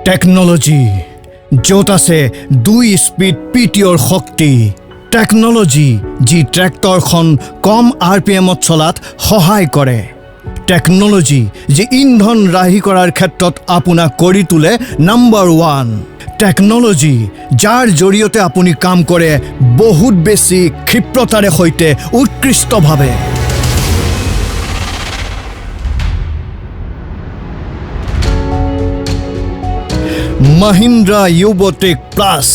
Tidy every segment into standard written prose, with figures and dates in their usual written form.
technology য'ত আছে 2 speed পিটিঅ'ৰ শক্তি টেকনলজি যি ট্ৰেক্টৰখন কম আৰপিএমত চলাত সহায় কৰে টেকনলজি যি ইন্ধন ৰাহি কৰাৰ ক্ষেত্ৰত আপোনাক কৰি তোলে নাম্বাৰ 1 টেকনলজি যাৰ জৰিয়তে আপুনি কাম কৰে বহুত বেছি ক্ষিপ্ৰতাৰে সৈতে উৎকৃষ্টভাৱে Mahindra Yuvo Tech Plus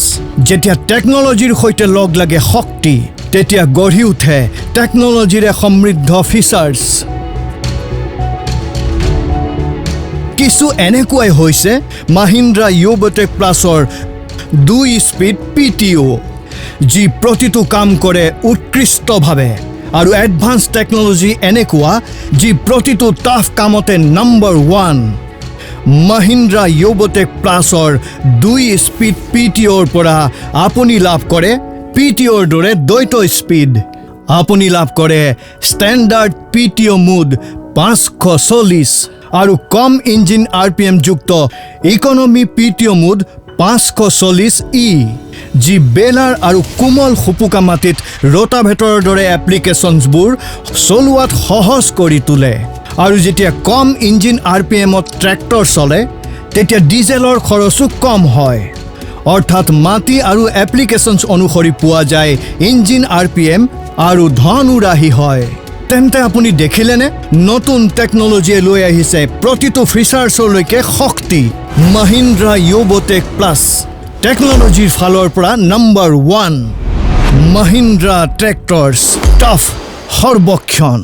যেতিয়া টেকনলজিৰ সৈতে লগ লাগে শক্তি তেতিয়া গঢ়ি উঠে টেকনলজিৰে সমৃদ্ধ ফিচাৰ্ছ কিছু এনেকুৱাই হৈছে Mahindra Yuvo Tech Plusৰ 2 স্পীড PTO যি প্ৰতিটো কাম কৰে উৎকৃষ্টভাৱে আৰু এডভান্স টেকনলজি এনেকুৱা যি প্ৰতিটো টাফ কামতে নাম্বাৰ 1 Mahindra Yuvo Tech Plusৰ 2 স্পীড PTOৰ পৰা আপুনি লাভ কৰে PTOৰ দৰে দ্বৈত স্পীড আপুনি লাভ কৰে Standard PTO Mode 540 আৰু কম ইঞ্জিন RPM যুক্ত Economy PTO Mode 540E যি বেলাৰ আৰু কোমল খুপুকা মাটিত ৰটাভেটৰৰ দৰে এপ্লিকেশনছবোৰ চলোৱাত সহজ কৰি তোলে আৰু যেতিয়া কম ইঞ্জিন আৰপিএমত ট্ৰেক্টৰ চলে তেতিয়া ডিজেলৰ খৰচো কম হয় অৰ্থাৎ মাটি আৰু এপ্লিকেশনছ অনুসৰি পোৱা যায় ইঞ্জিন আৰপিএম আৰু ধনো ৰাহি হয় তেন্তে আপুনি দেখিলেনে নতুন টেকনলজি লৈ আহিছে প্ৰতিটো ফিচাৰ্ছলৈকে শক্তি Mahindra Yuvo Tech Plus টেকনলজিৰ ফালৰ পৰা নাম্বাৰ 1 Mahindra ট্ৰেক্টৰছ টাফ সৰ্বক্ষণ